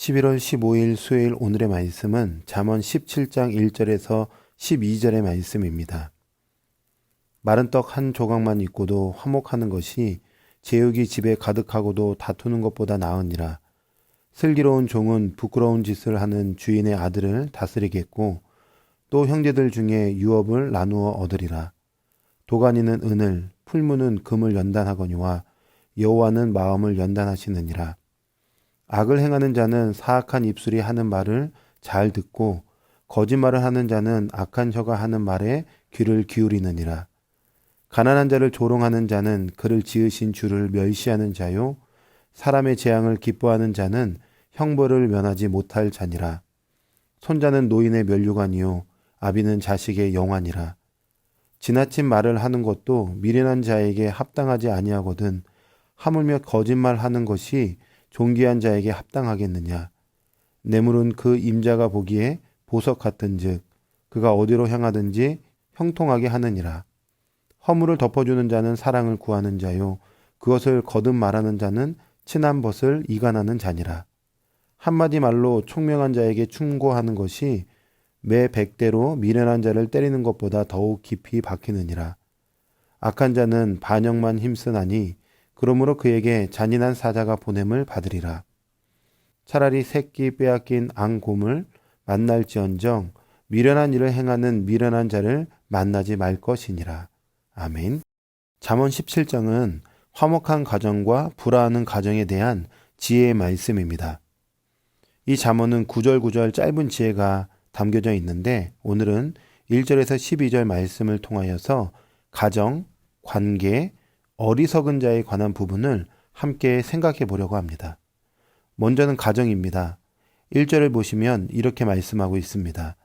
11월 15일 수요일 오늘의 말씀은 잠언 17장 1절에서 12절의 말씀입니다. 마른 떡 한 조각만 있고도 화목하는 것이 제육이 집에 가득하고도 다투는 것보다 나으니라. 슬기로운 종은 부끄러운 짓을 하는 주인의 아들을 다스리겠고 또 형제들 중에 유업을 나누어 얻으리라. 도가니는 은을, 풀무는 금을 연단하거니와 여호와는 마음을 연단하시느니라. 악을 행하는 자는 사악한 입술이 하는 말을 잘 듣고 거짓말을 하는 자는 악한 혀가 하는 말에 귀를 기울이느니라. 가난한 자를 조롱하는 자는 그를 지으신 주를 멸시하는 자요 사람의 재앙을 기뻐하는 자는 형벌을 면하지 못할 자니라. 손자는 노인의 면류관이요 아비는 자식의 영환이라. 지나친 말을 하는 것도 미련한 자에게 합당하지 아니하거든 하물며 거짓말하는 것이 존귀한 자에게 합당하겠느냐. 뇌물은 그 임자가 보기에 보석 같은즉 그가 어디로 향하든지 형통하게 하느니라. 허물을 덮어주는 자는 사랑을 구하는 자요 그것을 거듭 말하는 자는 친한 벗을 이간하는 자니라. 한마디 말로 총명한 자에게 충고하는 것이 매 100대로 미련한 자를 때리는 것보다 더욱 깊이 박히느니라. 악한 자는 반역만 힘쓰나니 그러므로 그에게 잔인한 사자가 보냄을 받으리라. 차라리 새끼 빼앗긴 앙곰을 만날지언정 미련한 일을 행하는 미련한 자를 만나지 말 것이니라. 아멘. 잠언 17장은 화목한 가정과 불화하는 가정에 대한 지혜의 말씀입니다. 이 잠언은 구절구절 짧은 지혜가 담겨져 있는데 오늘은 1절에서 12절 말씀을 통하여서 가정, 관계, 어리석은 자에 관한 부분을 함께 생각해 보려고 합니다. 먼저는 가정입니다. 1절을 보시면 이렇게 말씀하고 있습니다.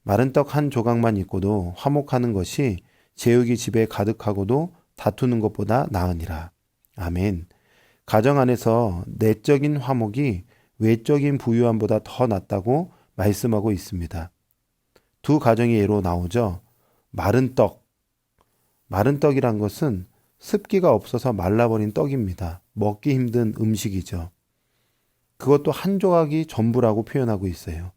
마른 떡 한 조각만 있고도 화목하는 것이 제육이 집에 가득하고도 다투는 것보다 나으니라. 아멘. 가정 안에서 내적인 화목이 외적인 부유함보다 더 낫다고 말씀하고 있습니다. 두 가정의 예로 나오죠. 마른 떡. 마른 떡이란 것은 습기가 없어서 말라버린 떡입니다. 먹기 힘든 음식이죠. 그것도 한 조각이 전부라고 표현하고 있어요.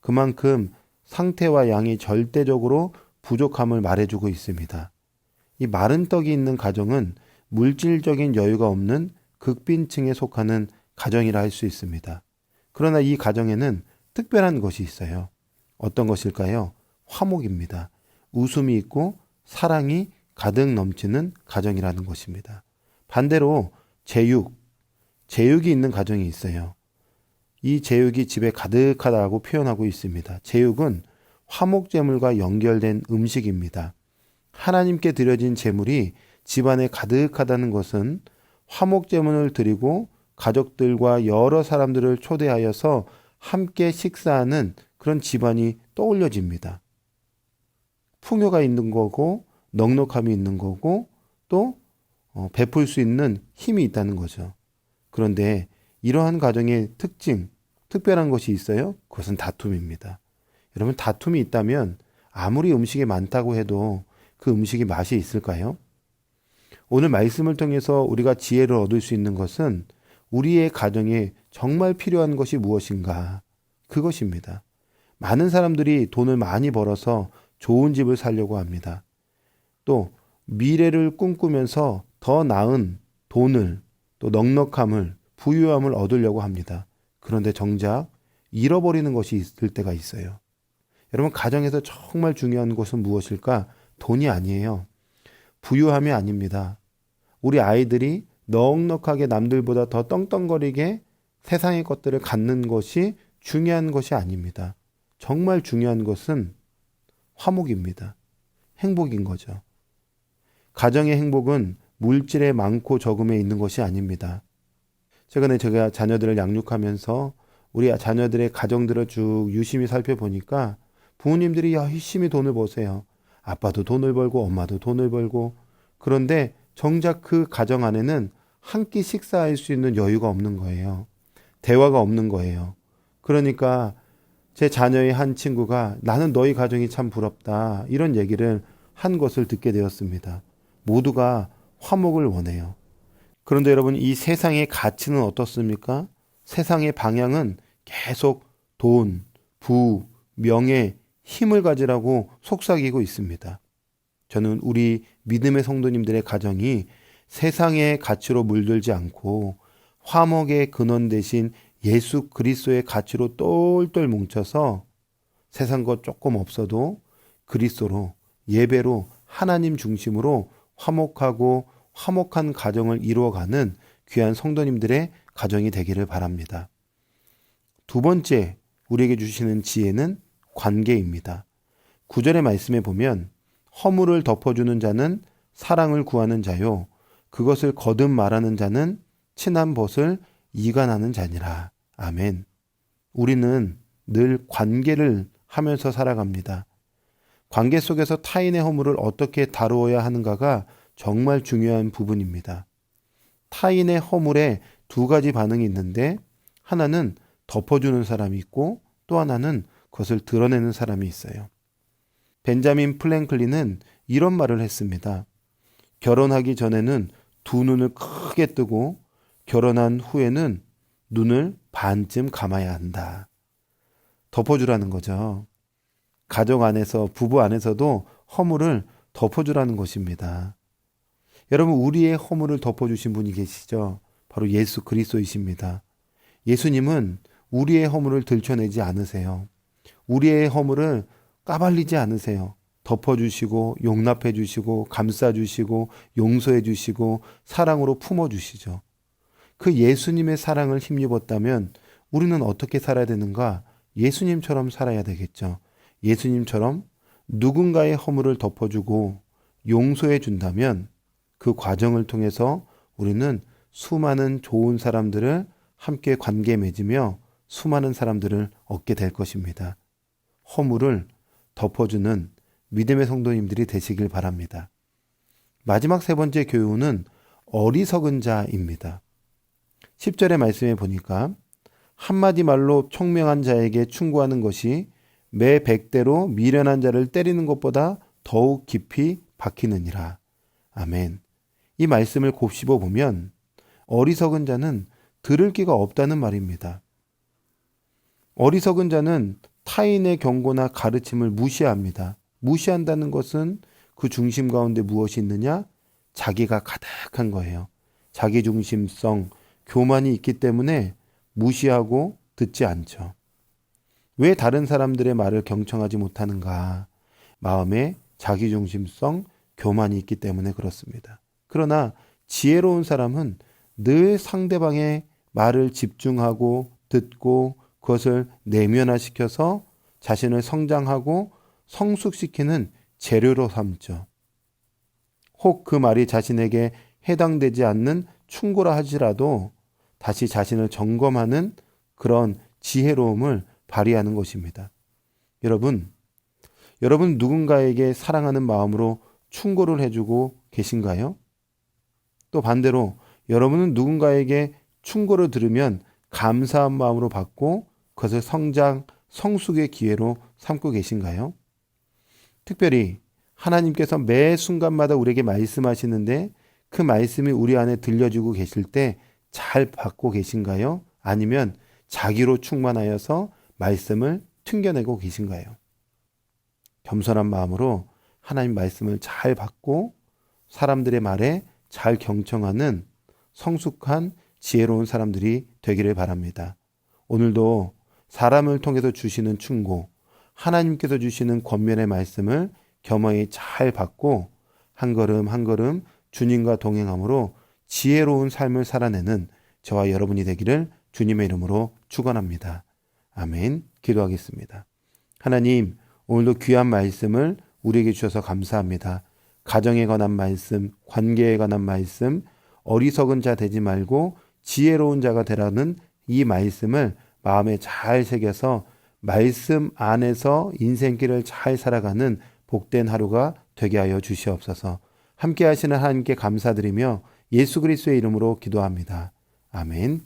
그만큼 상태와 양이 절대적으로 부족함을 말해주고 있습니다. 이 마른 떡이 있는 가정은 물질적인 여유가 없는 극빈층에 속하는 가정이라 할 수 있습니다. 그러나 이 가정에는 특별한 것이 있어요. 어떤 것일까요? 화목입니다. 웃음이 있고 사랑이 가득 넘치는 가정이라는 것입니다. 반대로 제육이 있는 가정이 있어요. 이 제육이 집에 가득하다고 표현하고 있습니다. 제육은 화목제물과 연결된 음식입니다. 하나님께 드려진 제물이 집안에 가득하다는 것은 화목제물을 드리고 가족들과 여러 사람들을 초대하여서 함께 식사하는 그런 집안이 떠올려집니다. 풍요가 있는 거고 넉넉함이 있는 거고 또 베풀 수 있는 힘이 있다는 거죠. 그런데 이러한 가정의 특별한 것이 있어요. 그것은 다툼입니다. 여러분 다툼이 있다면 아무리 음식이 많다고 해도 그 음식이 맛이 있을까요? 오늘 말씀을 통해서 우리가 지혜를 얻을 수 있는 것은 우리의 가정에 정말 필요한 것이 무엇인가? 그것입니다. 많은 사람들이 돈을 많이 벌어서 좋은 집을 살려고 합니다. 또 미래를 꿈꾸면서 더 나은 돈을 또 넉넉함을 부유함을 얻으려고 합니다. 그런데 정작 잃어버리는 것이 있을 때가 있어요. 여러분 가정에서 정말 중요한 것은 무엇일까? 돈이 아니에요. 부유함이 아닙니다. 우리 아이들이 넉넉하게 남들보다 더 떵떵거리게 세상의 것들을 갖는 것이 중요한 것이 아닙니다. 정말 중요한 것은 화목입니다. 행복인 거죠. 가정의 행복은 물질의 많고 적음에 있는 것이 아닙니다. 최근에 제가 자녀들을 양육하면서 우리 자녀들의 가정들을 쭉 유심히 살펴보니까 부모님들이 열심히 돈을 버세요. 아빠도 돈을 벌고 엄마도 돈을 벌고 그런데 정작 그 가정 안에는 한 끼 식사할 수 있는 여유가 없는 거예요. 대화가 없는 거예요. 그러니까 제 자녀의 한 친구가 나는 너희 가정이 참 부럽다 이런 얘기를 한 것을 듣게 되었습니다. 모두가 화목을 원해요. 그런데 여러분 이 세상의 가치는 어떻습니까? 세상의 방향은 계속 돈, 부, 명예, 힘을 가지라고 속삭이고 있습니다. 저는 우리 믿음의 성도님들의 가정이 세상의 가치로 물들지 않고 화목의 근원 대신 예수 그리스도의 가치로 똘똘 뭉쳐서 세상 것 조금 없어도 그리스도로, 예배로, 하나님 중심으로 화목하고 화목한 가정을 이루어가는 귀한 성도님들의 가정이 되기를 바랍니다. 두 번째 우리에게 주시는 지혜는 관계입니다. 9절의 말씀에 보면 허물을 덮어주는 자는 사랑을 구하는 자요 그것을 거듭 말하는 자는 친한 벗을 이간하는 자니라. 아멘. 우리는 늘 관계를 하면서 살아갑니다. 관계 속에서 타인의 허물을 어떻게 다루어야 하는가가 정말 중요한 부분입니다. 타인의 허물에 두 가지 반응이 있는데 하나는 덮어주는 사람이 있고 또 하나는 그것을 드러내는 사람이 있어요. 벤자민 플랭클린은 이런 말을 했습니다. 결혼하기 전에는 두 눈을 크게 뜨고 결혼한 후에는 눈을 반쯤 감아야 한다. 덮어주라는 거죠. 가정 안에서, 부부 안에서도 허물을 덮어주라는 것입니다. 여러분, 우리의 허물을 덮어주신 분이 계시죠? 바로 예수 그리스도이십니다. 예수님은 우리의 허물을 들춰내지 않으세요. 우리의 허물을 까발리지 않으세요. 덮어주시고 용납해주시고 감싸주시고 용서해주시고 사랑으로 품어주시죠. 그 예수님의 사랑을 힘입었다면 우리는 어떻게 살아야 되는가? 예수님처럼 살아야 되겠죠. 예수님처럼 누군가의 허물을 덮어주고 용서해 준다면 그 과정을 통해서 우리는 수많은 좋은 사람들을 함께 관계 맺으며 수많은 사람들을 얻게 될 것입니다. 허물을 덮어주는 믿음의 성도님들이 되시길 바랍니다. 마지막 세 번째 교훈은 어리석은 자입니다. 10절의 말씀에 보니까 한마디 말로 총명한 자에게 충고하는 것이 매 100대로 미련한 자를 때리는 것보다 더욱 깊이 박히느니라. 아멘. 이 말씀을 곱씹어 보면 어리석은 자는 들을 기가 없다는 말입니다. 어리석은 자는 타인의 경고나 가르침을 무시합니다. 무시한다는 것은 그 중심 가운데 무엇이 있느냐? 자기가 가득한 거예요. 자기중심성, 교만이 있기 때문에 무시하고 듣지 않죠. 왜 다른 사람들의 말을 경청하지 못하는가? 마음에 자기중심성, 교만이 있기 때문에 그렇습니다. 그러나 지혜로운 사람은 늘 상대방의 말을 집중하고 듣고 그것을 내면화시켜서 자신을 성장하고 성숙시키는 재료로 삼죠. 혹 그 말이 자신에게 해당되지 않는 충고라 하지라도 다시 자신을 점검하는 그런 지혜로움을 발휘하는 것입니다. 여러분 누군가에게 사랑하는 마음으로 충고를 해주고 계신가요? 또 반대로 여러분은 누군가에게 충고를 들으면 감사한 마음으로 받고 그것을 성장, 성숙의 기회로 삼고 계신가요? 특별히 하나님께서 매 순간마다 우리에게 말씀하시는데 그 말씀이 우리 안에 들려주고 계실 때 잘 받고 계신가요? 아니면 자기로 충만하여서 말씀을 튕겨내고 계신가요? 겸손한 마음으로 하나님 말씀을 잘 받고 사람들의 말에 잘 경청하는 성숙한 지혜로운 사람들이 되기를 바랍니다. 오늘도 사람을 통해서 주시는 충고, 하나님께서 주시는 권면의 말씀을 겸허히 잘 받고 한 걸음 한 걸음 주님과 동행함으로 지혜로운 삶을 살아내는 저와 여러분이 되기를 주님의 이름으로 축원합니다. 아멘. 기도하겠습니다. 하나님, 오늘도 귀한 말씀을 우리에게 주셔서 감사합니다. 가정에 관한 말씀, 관계에 관한 말씀, 어리석은 자 되지 말고 지혜로운 자가 되라는 이 말씀을 마음에 잘 새겨서 말씀 안에서 인생길을 잘 살아가는 복된 하루가 되게 하여 주시옵소서. 함께 하시는 하나님께 감사드리며 예수 그리스도의 이름으로 기도합니다. 아멘.